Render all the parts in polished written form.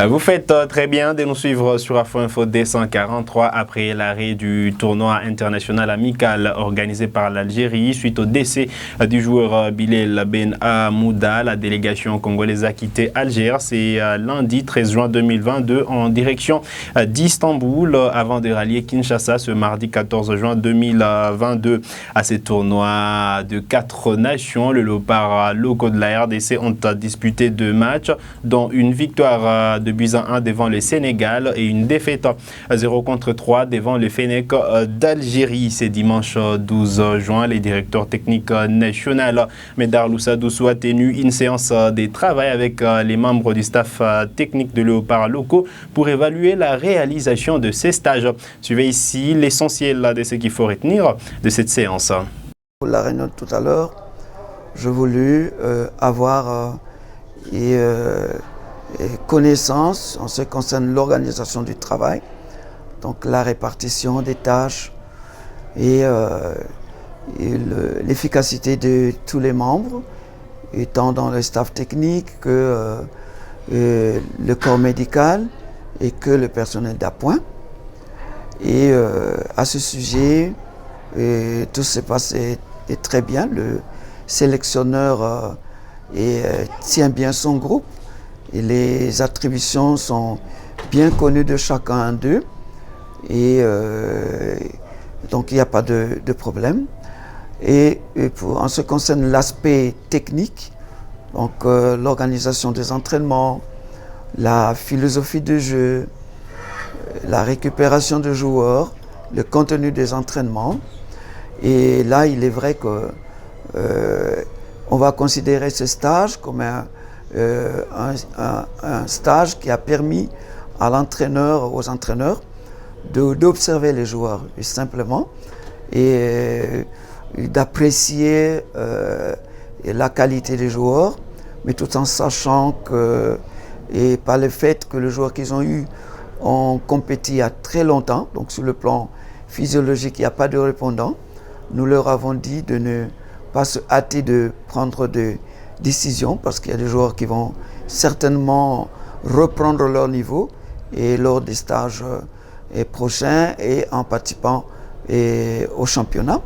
Vous faites très bien de nous suivre sur Afro Info D143 après l'arrêt du tournoi international amical organisé par l'Algérie suite au décès du joueur Bilal Ben Hamouda. La délégation congolaise a quitté Alger. C'est lundi 13 juin 2022 en direction d'Istanbul avant de rallier Kinshasa ce mardi 14 juin 2022 à ces tournois de 4 nations. Le léopard locaux de la RDC ont disputé 2 matchs dont une victoire de buts à 1 devant le Sénégal et une défaite 0-3 devant le Fennec d'Algérie. C'est dimanche 12 juin. Les directeurs techniques nationaux Médar Loussadoussou a tenu une séance de travail avec les membres du staff technique de léopards locaux pour évaluer la réalisation de ces stages. Suivez ici l'essentiel de ce qu'il faut retenir de cette séance. Pour la réunion de tout à l'heure, je voulus avoir connaissance en ce qui concerne l'organisation du travail, donc la répartition des tâches et l'efficacité de tous les membres, tant dans le staff technique que le corps médical et que le personnel d'appoint. Et à ce sujet, tout s'est passé très bien. Le sélectionneur tient bien son groupe et les attributions sont bien connues de chacun d'eux. Et donc il n'y a pas de problème. Et en ce qui concerne l'aspect technique, donc l'organisation des entraînements, la philosophie de jeu, la récupération de joueurs, le contenu des entraînements. Et là, il est vrai que on va considérer ce stage comme un stage qui a permis à l'entraîneur, aux entraîneurs, d'observer les joueurs simplement et d'apprécier la qualité des joueurs, mais tout en sachant que, et par le fait que les joueurs qu'ils ont eu ont compéti il y a très longtemps, donc sur le plan physiologique, il n'y a pas de répondant, nous leur avons dit de ne pas se hâter de prendre des décisions parce qu'il y a des joueurs qui vont certainement reprendre leur niveau et lors des stages prochains et en participant au championnat.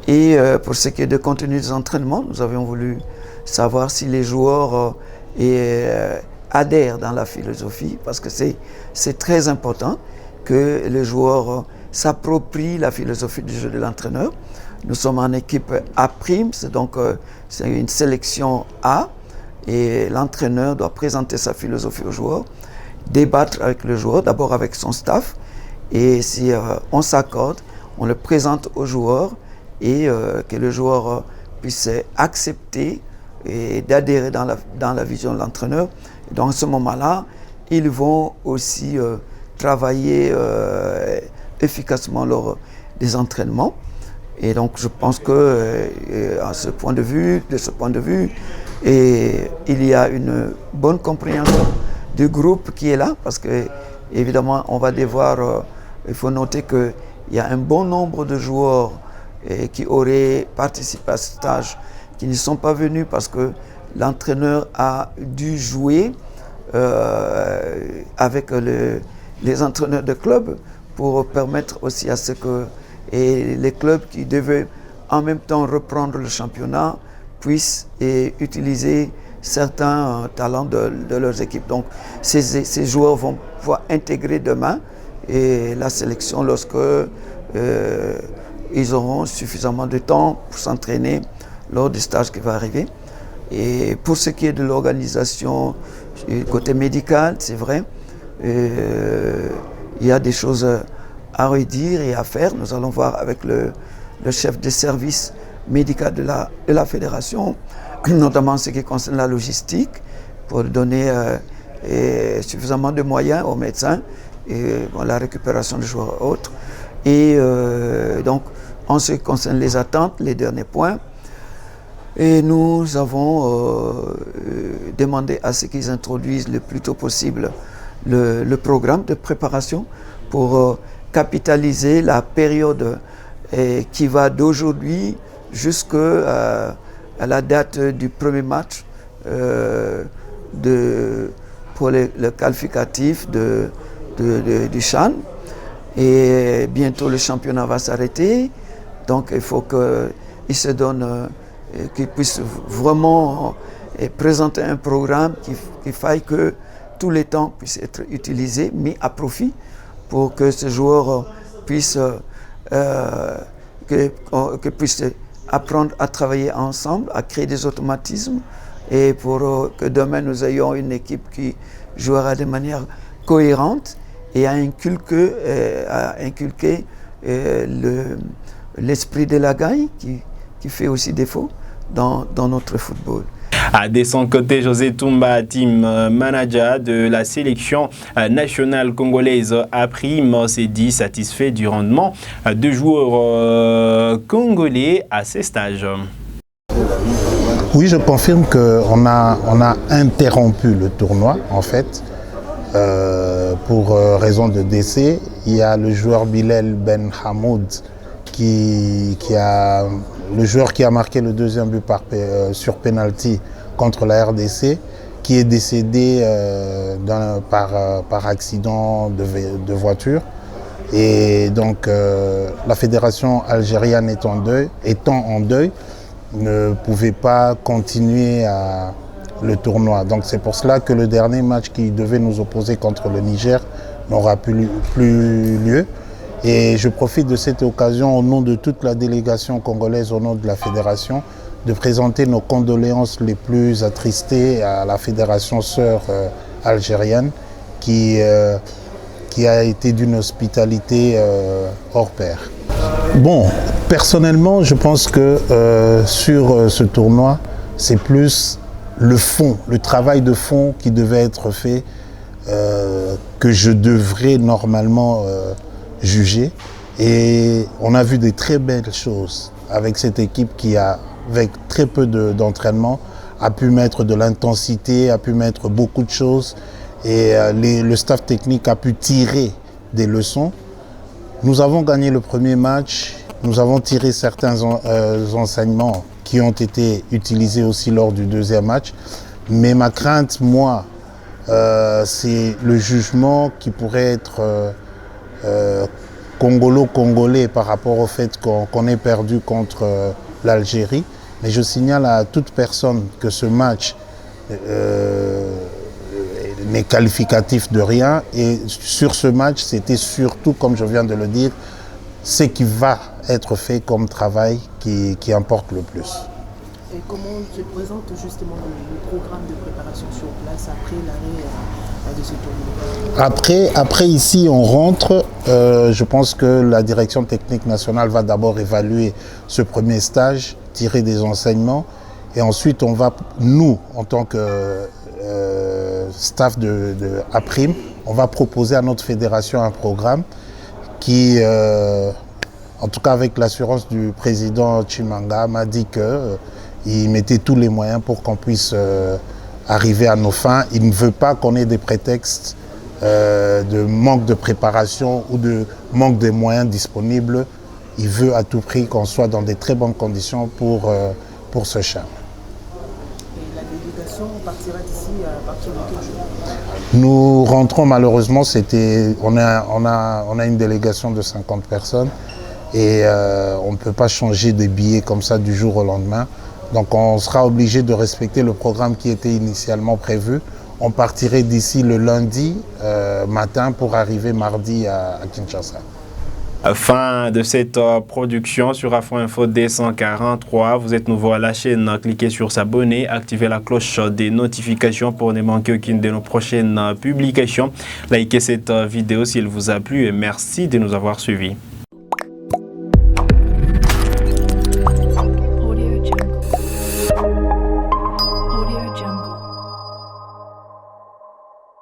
Et pour ce qui est de contenu des entraînements, nous avions voulu savoir si les joueurs adhèrent dans la philosophie parce que c'est très important que les joueurs s'approprient la philosophie du jeu de l'entraîneur. Nous sommes en équipe A', donc c'est une sélection A et l'entraîneur doit présenter sa philosophie aux joueurs, débattre avec le joueur, d'abord avec son staff et si on s'accorde, on le présente aux joueurs et que le joueur puisse accepter et d'adhérer dans la vision de l'entraîneur. Dans ce moment-là, ils vont aussi travailler efficacement lors des entraînements. Et donc je pense que de ce point de vue, il y a une bonne compréhension du groupe qui est là, parce que évidemment on va devoir, il faut noter qu'il y a un bon nombre de joueurs qui auraient participé à ce stage, qui ne sont pas venus parce que l'entraîneur a dû jouer avec les entraîneurs de club pour permettre aussi à ce que les clubs qui devaient en même temps reprendre le championnat puissent utiliser certains talents de leurs équipes. Donc ces joueurs vont pouvoir intégrer demain et la sélection lorsque ils auront suffisamment de temps pour s'entraîner lors du stage qui va arriver. Et pour ce qui est de l'organisation côté médical, c'est vrai, il y a des choses à redire et à faire. Nous allons voir avec le chef de service médical de la fédération, notamment ce qui concerne la logistique, pour donner suffisamment de moyens aux médecins et la récupération des joueurs et autres. Et donc, en ce qui concerne les attentes, les derniers points, et nous avons demandé à ce qu'ils introduisent le plus tôt possible le programme de préparation pour capitaliser la période qui va d'aujourd'hui jusqu'à la date du premier match pour le qualificatif du CHAN. Et bientôt le championnat va s'arrêter. Donc il faut qu'ils se donnent, qu'ils puissent vraiment présenter un programme qui faille que tous les temps puissent être utilisés, mis à profit pour que ces joueurs puissent apprendre à travailler ensemble, à créer des automatismes et pour que demain nous ayons une équipe qui jouera de manière cohérente et à inculquer l'esprit de la gagne qui fait aussi défaut dans notre football. De son côté, José Toumba, team manager de la sélection nationale congolaise APRIM, s'est dit satisfait du rendement de joueurs congolais à ces stages. Oui, je confirme qu'on a interrompu le tournoi en fait pour raison de décès. Il y a le joueur Bilal Ben Hamoud le joueur qui a marqué le deuxième but sur penalty contre la RDC, qui est décédé par accident de voiture. Et donc la fédération algérienne étant en deuil, ne pouvait pas continuer le tournoi. Donc c'est pour cela que le dernier match qui devait nous opposer contre le Niger n'aura plus lieu. Et je profite de cette occasion au nom de toute la délégation congolaise, au nom de la fédération, de présenter nos condoléances les plus attristées à la fédération sœur algérienne qui a été d'une hospitalité hors pair. Bon, personnellement, je pense que sur ce tournoi, c'est plus le fond, le travail de fond qui devait être fait que je devrais normalement juger. Et on a vu des très belles choses avec cette équipe qui avec très peu d'entraînement, a pu mettre de l'intensité, a pu mettre beaucoup de choses et le staff technique a pu tirer des leçons. Nous avons gagné le premier match, nous avons tiré certains enseignements qui ont été utilisés aussi lors du deuxième match. Mais ma crainte, moi, c'est le jugement qui pourrait être congolais par rapport au fait qu'on ait perdu contre l'Algérie. Mais je signale à toute personne que ce match n'est qualificatif de rien. Et sur ce match, c'était surtout, comme je viens de le dire, ce qui va être fait comme travail qui importe le plus. Et comment se présente justement le programme de préparation sur place après l'arrêt de ce tournoi? Après ici, on rentre. Je pense que la direction technique nationale va d'abord évaluer ce premier stage, tirer des enseignements. Et ensuite, on va, nous, en tant que staff de APRIM, on va proposer à notre fédération un programme qui, en tout cas avec l'assurance du président Chimanga, m'a dit qu'il mettait tous les moyens pour qu'on puisse arriver à nos fins. Il ne veut pas qu'on ait des prétextes de manque de préparation ou de manque de moyens disponibles. Il veut à tout prix qu'on soit dans des très bonnes conditions pour ce CHAN. Et la délégation partira d'ici à partir de quel jour? Nous rentrons malheureusement, on a une délégation de 50 personnes et on ne peut pas changer des billets comme ça du jour au lendemain. Donc on sera obligé de respecter le programme qui était initialement prévu. On partirait d'ici le lundi matin pour arriver mardi à Kinshasa. Fin de cette production sur Afro Info D143. Vous êtes nouveau à la chaîne, cliquez sur s'abonner, activez la cloche des notifications pour ne manquer aucune de nos prochaines publications. Likez cette vidéo si elle vous a plu et merci de nous avoir suivis.